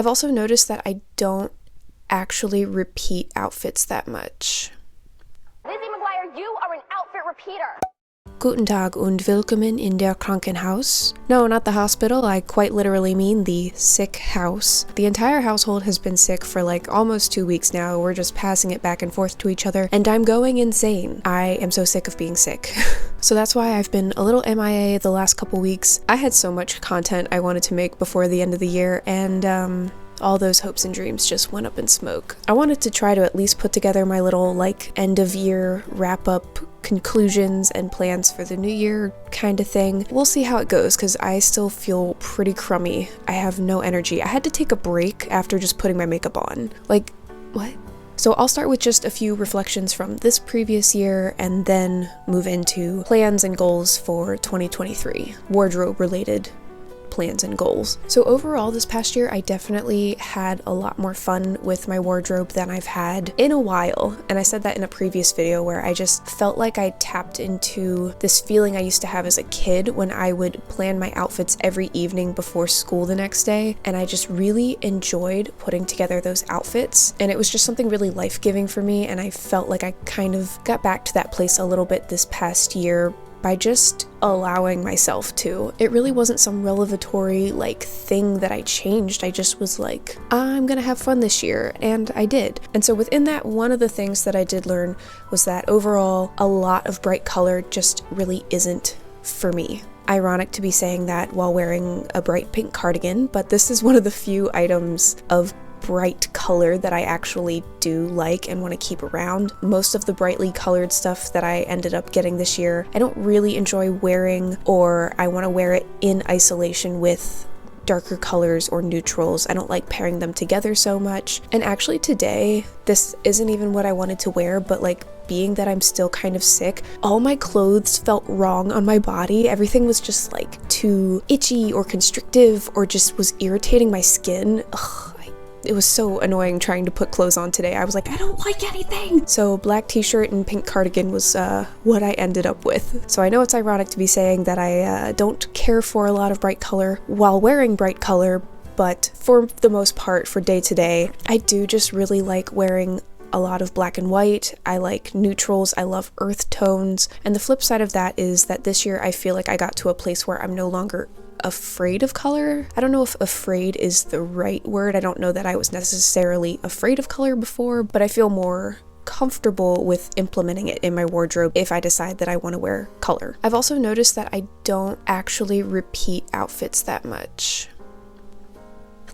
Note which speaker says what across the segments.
Speaker 1: I've also noticed that I don't actually repeat outfits that much.
Speaker 2: Lizzie McGuire, you are an outfit repeater.
Speaker 1: Guten Tag und willkommen in der Krankenhaus. No, not the hospital, I quite literally mean the sick house. The entire household has been sick for like almost 2 weeks now. We're just passing it back and forth to each other, and I'm going insane. I am so sick of being sick. So that's why I've been a little MIA the last couple weeks. I had so much content I wanted to make before the end of the year, and all those hopes and dreams just went up in smoke. I wanted to try to at least put together my little like end of year wrap up conclusions and plans for the new year kind of thing. We'll see how it goes because I still feel pretty crummy. I have no energy. I had to take a break after just putting my makeup on. Like, what? So I'll start with just a few reflections from this previous year and then move into plans and goals for 2023, wardrobe related plans and goals. So overall this past year I definitely had a lot more fun with my wardrobe than I've had in a while, and I said that in a previous video where I just felt like I tapped into this feeling I used to have as a kid when I would plan my outfits every evening before school the next day, and I just really enjoyed putting together those outfits, and it was just something really life-giving for me, and I felt like I kind of got back to that place a little bit this past year by just allowing myself to. It really wasn't some revelatory like thing that I changed. I just was like, I'm gonna have fun this year, and I did. And so within that, one of the things that I did learn was that overall a lot of bright color just really isn't for me. Ironic to be saying that while wearing a bright pink cardigan, but this is one of the few items of bright color that I actually do like and want to keep around. Most of the brightly colored stuff that I ended up getting this year, I don't really enjoy wearing, or I want to wear it in isolation with darker colors or neutrals. I don't like pairing them together so much. And actually today, this isn't even what I wanted to wear, but like being that I'm still kind of sick, all my clothes felt wrong on my body. Everything was just like too itchy or constrictive or just was irritating my skin. Ugh. It was so annoying trying to put clothes on today. I was like, I don't like anything. So black t-shirt and pink cardigan was what I ended up with. So I know it's ironic to be saying that I don't care for a lot of bright color while wearing bright color, but for the most part, for day to day, I do just really like wearing a lot of black and white. I like neutrals. I love earth tones. And the flip side of that is that this year I feel like I got to a place where I'm no longer afraid of color. I don't know if afraid is the right word. I don't know that I was necessarily afraid of color before, but I feel more comfortable with implementing it in my wardrobe if I decide that I want to wear color. I've also noticed that I don't actually repeat outfits that much.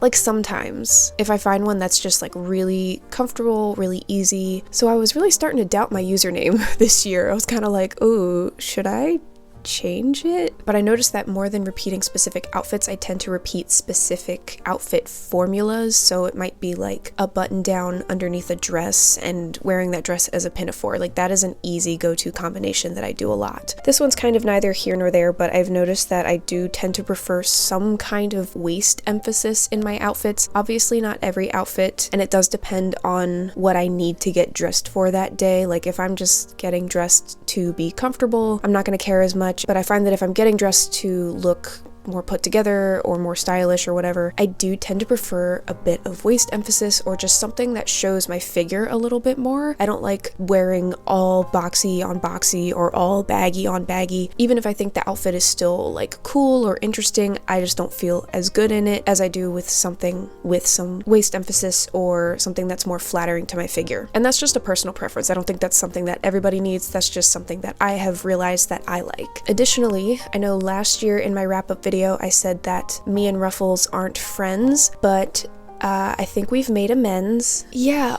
Speaker 1: Like sometimes, if I find one that's just like really comfortable, really easy. So I was really starting to doubt my username this year. I was kind of like, oh, should I change it? But I noticed that more than repeating specific outfits, I tend to repeat specific outfit formulas. So it might be like a button down underneath a dress and wearing that dress as a pinafore. Like that is an easy go-to combination that I do a lot. This one's kind of neither here nor there, but I've noticed that I do tend to prefer some kind of waist emphasis in my outfits. Obviously not every outfit, and it does depend on what I need to get dressed for that day. Like if I'm just getting dressed to be comfortable, I'm not going to care as much. But I find that if I'm getting dressed to look more put together or more stylish or whatever, I do tend to prefer a bit of waist emphasis or just something that shows my figure a little bit more. I don't like wearing all boxy on boxy or all baggy on baggy. Even if I think the outfit is still like cool or interesting, I just don't feel as good in it as I do with something with some waist emphasis or something that's more flattering to my figure. And that's just a personal preference. I don't think that's something that everybody needs. That's just something that I have realized that I like. Additionally, I know last year in my wrap-up video I said that me and ruffles aren't friends, but I think we've made amends. Yeah,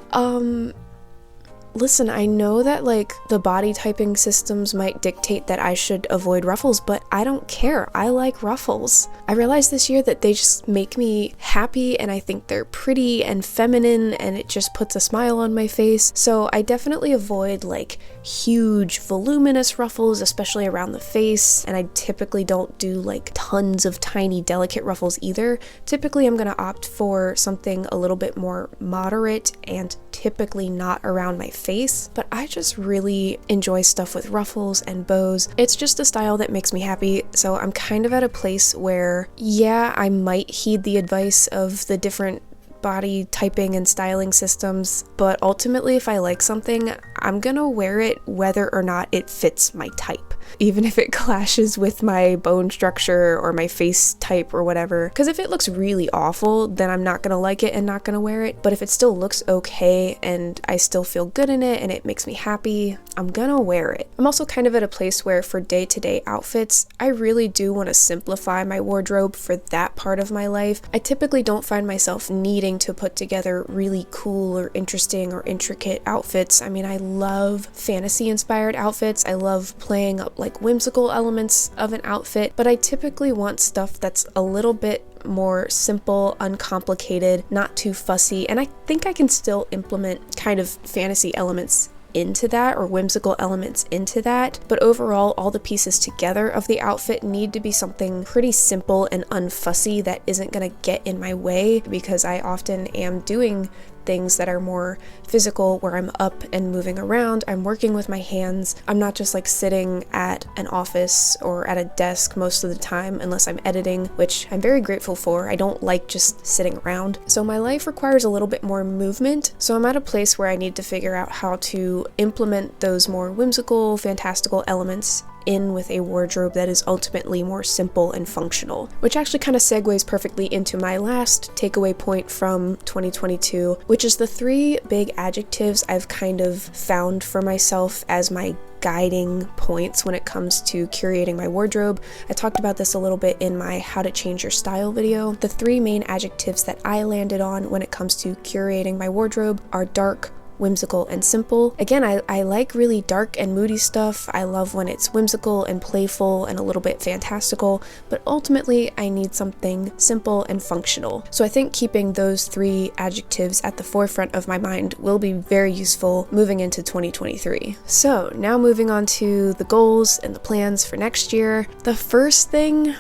Speaker 1: listen, I know that like the body typing systems might dictate that I should avoid ruffles, but I don't care. I like ruffles. I realized this year that they just make me happy, and I think they're pretty and feminine, and it just puts a smile on my face. So I definitely avoid like huge voluminous ruffles, especially around the face, and I typically don't do like tons of tiny delicate ruffles either. Typically I'm gonna opt for something a little bit more moderate and typically not around my face, but I just really enjoy stuff with ruffles and bows. It's just a style that makes me happy, so I'm kind of at a place where, yeah, I might heed the advice of the different body typing and styling systems, but ultimately if I like something, I'm gonna wear it whether or not it fits my type, even if it clashes with my bone structure or my face type or whatever. Because if it looks really awful, then I'm not gonna like it and not gonna wear it. But if it still looks okay and I still feel good in it and it makes me happy, I'm gonna wear it. I'm also kind of at a place where for day-to-day outfits, I really do want to simplify my wardrobe for that part of my life. I typically don't find myself needing to put together really cool or interesting or intricate outfits. I mean, I love fantasy-inspired outfits. I love playing up like whimsical elements of an outfit, but I typically want stuff that's a little bit more simple, uncomplicated, not too fussy, and I think I can still implement kind of fantasy elements into that or whimsical elements into that, but overall all the pieces together of the outfit need to be something pretty simple and unfussy that isn't gonna get in my way, because I often am doing things that are more physical where I'm up and moving around, I'm working with my hands. I'm not just like sitting at an office or at a desk most of the time unless I'm editing, which I'm very grateful for. I don't like just sitting around. So my life requires a little bit more movement. So I'm at a place where I need to figure out how to implement those more whimsical, fantastical elements in with a wardrobe that is ultimately more simple and functional, which actually kind of segues perfectly into my last takeaway point from 2022, which is the 3 big adjectives I've kind of found for myself as my guiding points when it comes to curating my wardrobe. I talked about this a little bit in my How to Change Your Style video. The 3 main adjectives that I landed on when it comes to curating my wardrobe are dark, whimsical, and simple. Again, I like really dark and moody stuff. I love when it's whimsical and playful and a little bit fantastical, but ultimately I need something simple and functional. So I think keeping those 3 adjectives at the forefront of my mind will be very useful moving into 2023. So now moving on to the goals and the plans for next year. The first thing,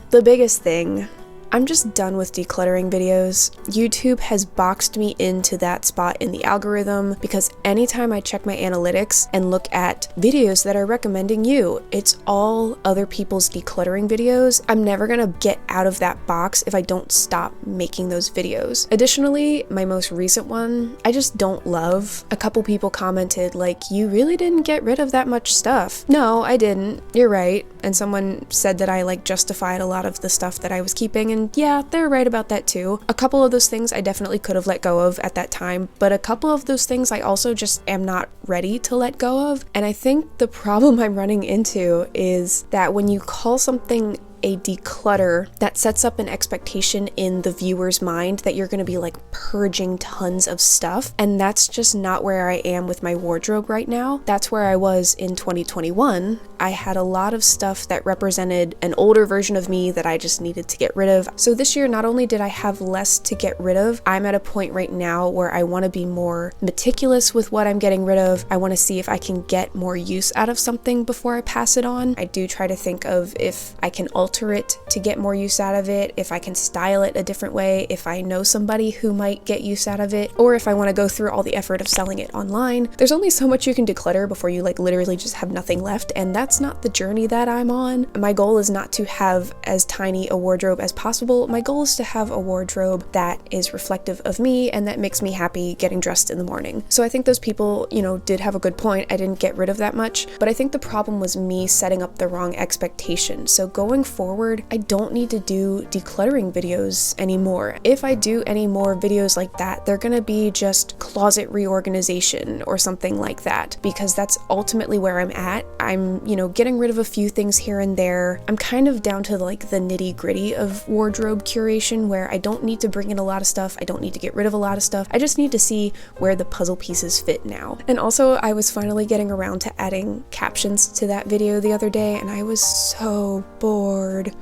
Speaker 1: the biggest thing, I'm just done with decluttering videos. YouTube has boxed me into that spot in the algorithm because anytime I check my analytics and look at videos that are recommending you, it's all other people's decluttering videos. I'm never gonna get out of that box if I don't stop making those videos. Additionally, my most recent one, I just don't love. A couple people commented like, you really didn't get rid of that much stuff. No, I didn't. You're right. And someone said that I like justified a lot of the stuff that I was keeping, and yeah, they're right about that too. A couple of those things I definitely could have let go of at that time, but a couple of those things I also just am not ready to let go of. And I think the problem I'm running into is that when you call something a declutter, that sets up an expectation in the viewer's mind that you're going to be like purging tons of stuff, and that's just not where I am with my wardrobe right now. That's where I was in 2021. I had a lot of stuff that represented an older version of me that I just needed to get rid of. So this year, not only did I have less to get rid of, I'm at a point right now where I want to be more meticulous with what I'm getting rid of. I want to see if I can get more use out of something before I pass it on. I do try to think of if I can alter it to get more use out of it, if I can style it a different way, if I know somebody who might get use out of it, or if I want to go through all the effort of selling it online. There's only so much you can declutter before you like literally just have nothing left, and that's not the journey that I'm on. My goal is not to have as tiny a wardrobe as possible. My goal is to have a wardrobe that is reflective of me and that makes me happy getting dressed in the morning. So I think those people, did have a good point. I didn't get rid of that much, but I think the problem was me setting up the wrong expectation. So going forward, I don't need to do decluttering videos anymore. If I do any more videos like that, they're gonna be just closet reorganization or something like that, because that's ultimately where I'm at. I'm, getting rid of a few things here and there. I'm kind of down to like the nitty-gritty of wardrobe curation, where I don't need to bring in a lot of stuff. I don't need to get rid of a lot of stuff. I just need to see where the puzzle pieces fit now. And also, I was finally getting around to adding captions to that video the other day, and I was so bored.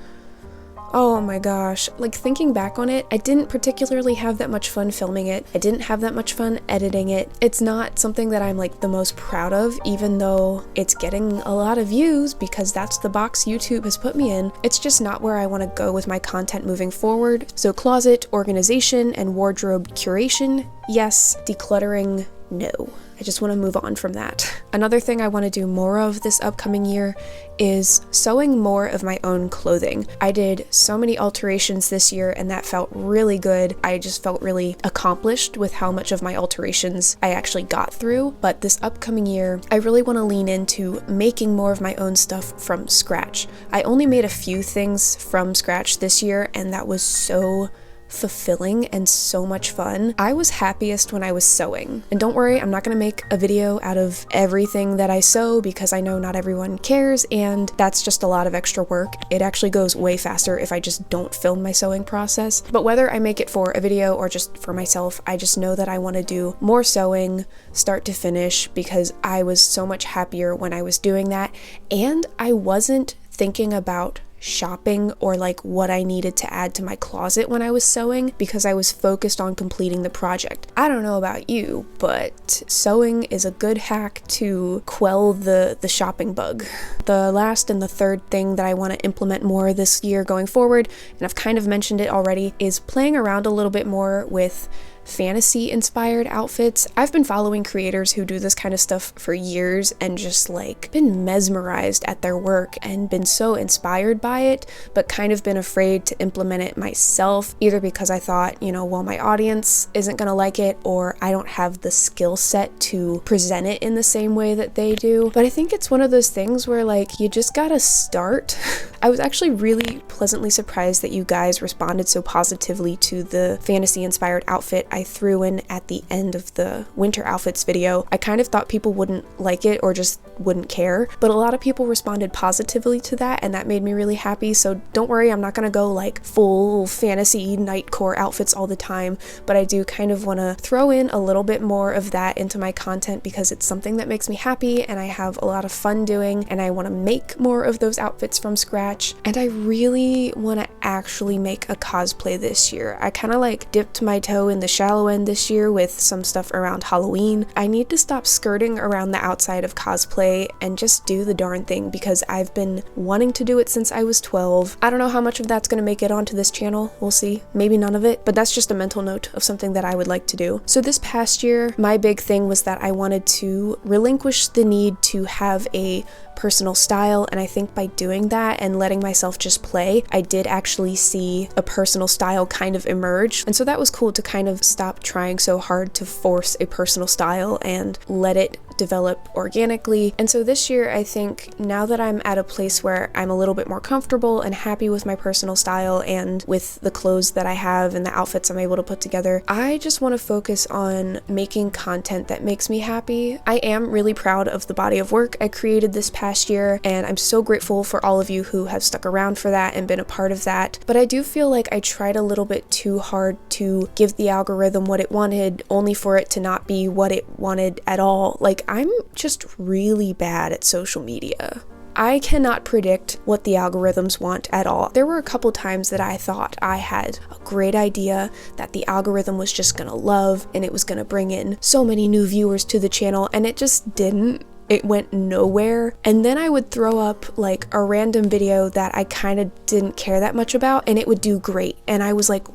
Speaker 1: Oh my gosh, like thinking back on it, I didn't particularly have that much fun filming it. I didn't have that much fun editing it. It's not something that I'm like the most proud of, even though it's getting a lot of views because that's the box YouTube has put me in. It's just not where I want to go with my content moving forward. So closet organization and wardrobe curation, yes. Decluttering no. I just want to move on from that. Another thing I want to do more of this upcoming year is sewing more of my own clothing. I did so many alterations this year and that felt really good. I just felt really accomplished with how much of my alterations I actually got through. But this upcoming year, I really want to lean into making more of my own stuff from scratch. I only made a few things from scratch this year and that was so fulfilling and so much fun. I was happiest when I was sewing. And don't worry, I'm not gonna make a video out of everything that I sew because I know not everyone cares and that's just a lot of extra work. It actually goes way faster if I just don't film my sewing process. But whether I make it for a video or just for myself, I just know that I want to do more sewing start to finish because I was so much happier when I was doing that and I wasn't thinking about shopping or like what I needed to add to my closet when I was sewing because I was focused on completing the project. I don't know about you, but sewing is a good hack to quell the shopping bug. The last and the third thing that I want to implement more this year going forward, and I've kind of mentioned it already, is playing around a little bit more with fantasy inspired outfits. I've been following creators who do this kind of stuff for years and just like been mesmerized at their work and been so inspired by it, but kind of been afraid to implement it myself, either because I thought, well, my audience isn't gonna like it or I don't have the skill set to present it in the same way that they do. But I think it's one of those things where like you just gotta start. I was actually really pleasantly surprised that you guys responded so positively to the fantasy inspired outfit I threw in at the end of the winter outfits video. I kind of thought people wouldn't like it or just wouldn't care, but a lot of people responded positively to that and that made me really happy. So don't worry, I'm not gonna go like full fantasy nightcore outfits all the time, but I do kind of want to throw in a little bit more of that into my content because it's something that makes me happy and I have a lot of fun doing and I want to make more of those outfits from scratch. And I really want to actually make a cosplay this year. I kind of like dipped my toe in the shallow end this year with some stuff around Halloween. I need to stop skirting around the outside of cosplay and just do the darn thing because I've been wanting to do it since I was 12. I don't know how much of that's going to make it onto this channel. We'll see. Maybe none of it, but that's just a mental note of something that I would like to do. So this past year, my big thing was that I wanted to relinquish the need to have a personal style, and I think by doing that and letting myself just play, I did actually see a personal style kind of emerge. And so that was cool to kind of stop trying so hard to force a personal style and let it develop organically. And so this year, I think now that I'm at a place where I'm a little bit more comfortable and happy with my personal style and with the clothes that I have and the outfits I'm able to put together, I just want to focus on making content that makes me happy. I am really proud of the body of work I created this past year, and I'm so grateful for all of you who have stuck around for that and been a part of that. But I do feel like I tried a little bit too hard to give the algorithm what it wanted, only for it to not be what it wanted at all. Like, I'm just really bad at social media. I cannot predict what the algorithms want at all. There were a couple times that I thought I had a great idea that the algorithm was just gonna love and it was gonna bring in so many new viewers to the channel, and it just didn't. It went nowhere. And then I would throw up like a random video that I kind of didn't care that much about and it would do great. And I was like,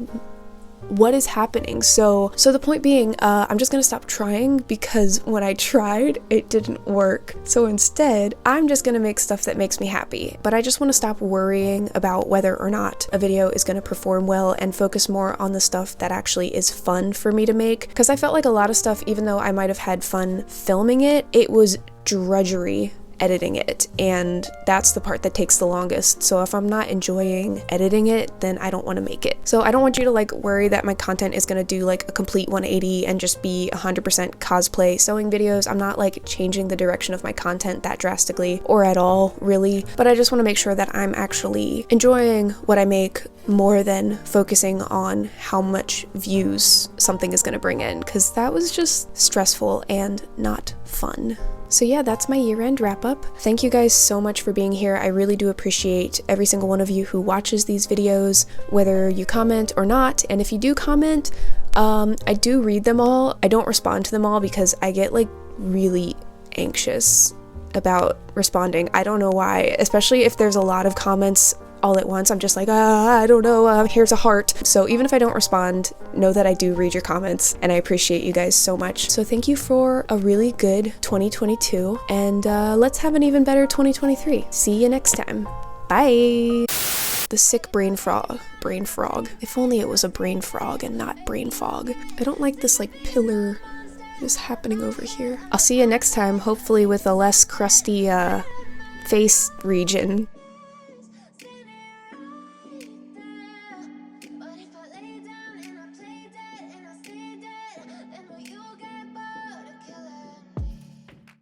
Speaker 1: what is happening? So the point being, I'm just gonna stop trying because when I tried, it didn't work. So instead, I'm just gonna make stuff that makes me happy. But I just wanna stop worrying about whether or not a video is gonna perform well and focus more on the stuff that actually is fun for me to make. Because I felt like a lot of stuff, even though I might have had fun filming it, it was drudgery editing it, and that's the part that takes the longest. So if I'm not enjoying editing it, then I don't want to make it. So I don't want you to like worry that my content is going to do like a complete 180 and just be 100% cosplay sewing videos. I'm not like changing the direction of my content that drastically or at all, really, but I just want to make sure that I'm actually enjoying what I make more than focusing on how much views something is going to bring in, because that was just stressful and not fun. So yeah, that's my year-end wrap-up. Thank you guys so much for being here. I really do appreciate every single one of you who watches these videos, whether you comment or not. And if you do comment, I do read them all. I don't respond to them all because I get like really anxious about responding. I don't know why, especially if there's a lot of comments all at once. I'm just like, I don't know, here's a heart. So even if I don't respond, know that I do read your comments, and I appreciate you guys so much. So thank you for a really good 2022, and let's have an even better 2023. See you next time. Bye! The sick brain frog. If only it was a brain frog and not brain fog. I don't like this like pillar that is happening over here. I'll see you next time, hopefully with a less crusty face region.